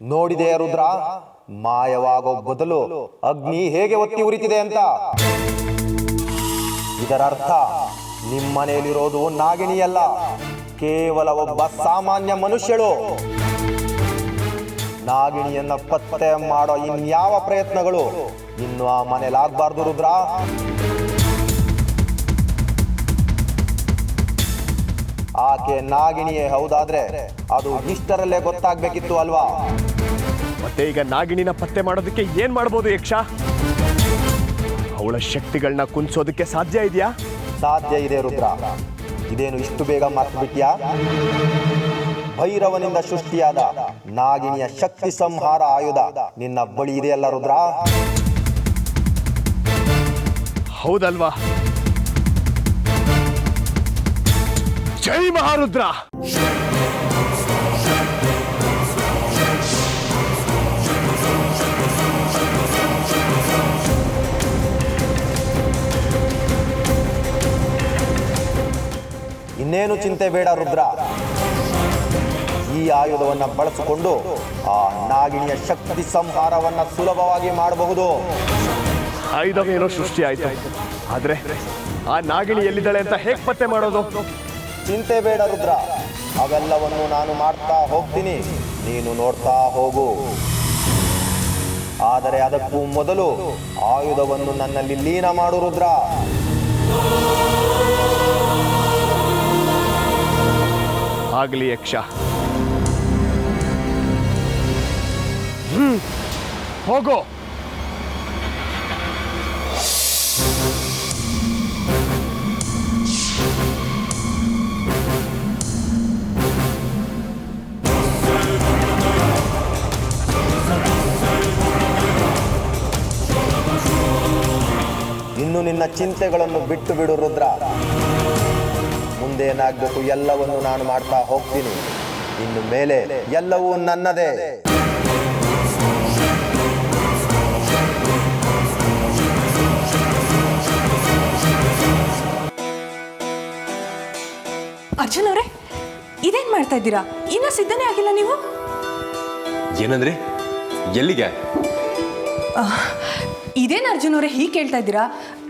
ನೋಡಿದೆ ರುದ್ರ, ಮಾಯವಾಗೋ ಬದಲು ಅಗ್ನಿ ಹೇಗೆ ಒತ್ತಿ ಉರಿತಿದೆ ಅಂತ. ಇದರ ಅರ್ಥ ನಿಮ್ಮನೆಯಲ್ಲಿರೋದು ನಾಗಿಣಿಯಲ್ಲ, ಕೇವಲ ಒಬ್ಬ ಸಾಮಾನ್ಯ ಮನುಷ್ಯಳು. ನಾಗಿಣಿಯನ್ನ ಪತ್ತೆ ಮಾಡೋ ಇನ್ಯಾವ ಪ್ರಯತ್ನಗಳು ಇನ್ನು ಆ ಮನೇಲಾಗಬಾರ್ದು ರುದ್ರ. ಆಕೆ ನಾಗಿಣಿಯೇ ಹೌದಾದ್ರೆ ಅದು ಇಷ್ಟರಲ್ಲೇ ಗೊತ್ತಾಗ್ಬೇಕಿತ್ತು ಅಲ್ವಾ? ಮತ್ತೆ ಈಗ ನಾಗಿಣಿನ ಪತ್ತೆ ಮಾಡೋದಕ್ಕೆ ಏನ್ ಮಾಡ್ಬೋದು ಯಕ್ಷ? ಅವಳ ಶಕ್ತಿಗಳನ್ನ ಕುಂದಿಸೋದಕ್ಕೆ ಸಾಧ್ಯ ಇದೆಯಾ? ಸಾಧ್ಯ ಇದೆ ರುದ್ರ. ಇದೇನು ಇಷ್ಟು ಬೇಗ ಮರ್ತು ಬಿಟ್ಯಾ? ಭೈರವನಿಂದ ಸೃಷ್ಟಿಯಾದ ನಾಗಿಣಿಯ ಶಕ್ತಿ ಸಂಹಾರ ಆಯುಧ ನಿನ್ನ ಬಳಿ ಇದೆಯಲ್ಲ ರುದ್ರ? ಹೌದಲ್ವಾ? ಜೈ ಮಹಾರುದ್ರ. ಇನ್ನೇನು ಚಿಂತೆ ಬೇಡ ರುದ್ರ. ಈ ಆಯುಧವನ್ನ ಬಳಸಿಕೊಂಡು ಆ ನಾಗಿಣಿಯ ಶಕ್ತಿ ಸಂಹಾರವನ್ನ ಸುಲಭವಾಗಿ ಮಾಡಬಹುದು. ಆಯುಧವೇನೋ ಸೃಷ್ಟಿ ಆಯ್ತು, ಆದ್ರೆ ಆ ನಾಗಿಣಿ ಎಲ್ಲಿದ್ದಾಳೆ ಅಂತ ಹೇಗೆ ಪತ್ತೆ ಮಾಡೋದು? ಚಿಂತೆ ಬೇಡ ರುದ್ರ, ಅವೆಲ್ಲವನ್ನು ನಾನು ಮಾಡ್ತಾ ಹೋಗ್ತೀನಿ, ನೀನು ನೋಡ್ತಾ ಹೋಗು. ಆದರೆ ಅದಕ್ಕೂ ಮೊದಲು ಆಯುಧವನ್ನು ನನ್ನಲ್ಲಿ ಲೀನ ಮಾಡು ರುದ್ರ. ಆಗಲಿ ಯಕ್ಷ. ಹೋಗೋ. ಇನ್ನು ನಿನ್ನ ಚಿಂತೆಗಳನ್ನು ಬಿಟ್ಟು ಬಿಡು ರುದ್ರ. ಮುಂದೇನಾಗಬೇಕು ಎಲ್ಲವನ್ನು ನಾನು ಮಾಡ್ತಾ ಹೋಗ್ತೀನಿ. ಇನ್ನು ಮೇಲೆ ಎಲ್ಲವೂ ನನ್ನದೇ. ಅರ್ಜುನ್ ಅವರೇ, ಇದೇನ್ ಮಾಡ್ತಾ ಇದ್ದೀರಾ? ಇನ್ನ ಸಿದ್ಧನೇ ಆಗಿಲ್ಲ ನೀವು? ಏನಂದ್ರೆ ಎಲ್ಲಿಗೆ? ಇದೇನು ಅರ್ಜುನ್ ಅವರೇ ಹೀಗೆ ಕೇಳ್ತಾ ಇದ್ದೀರಾ?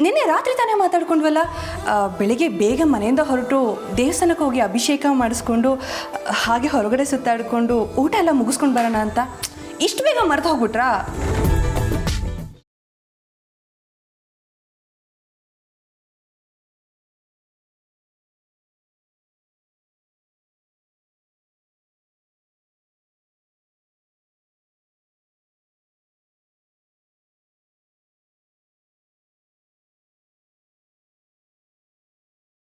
ನಿನ್ನೆ ರಾತ್ರಿ ತಾನೇ ಮಾತಾಡ್ಕೊಂಡ್ವಲ್ಲ, ಬೆಳಿಗ್ಗೆ ಬೇಗ ಮನೆಯಿಂದ ಹೊರಟು ದೇವಸ್ಥಾನಕ್ಕೆ ಹೋಗಿ ಅಭಿಷೇಕ ಮಾಡಿಸ್ಕೊಂಡು ಹಾಗೆ ಹೊರಗಡೆ ಸುತ್ತಾಡಿಕೊಂಡು ಊಟ ಎಲ್ಲ ಮುಗಿಸ್ಕೊಂಡು ಬರೋಣ ಅಂತ. ಇಷ್ಟು ಬೇಗ ಮರೆತು ಹೋಗ್ಬಿಟ್ರಾ?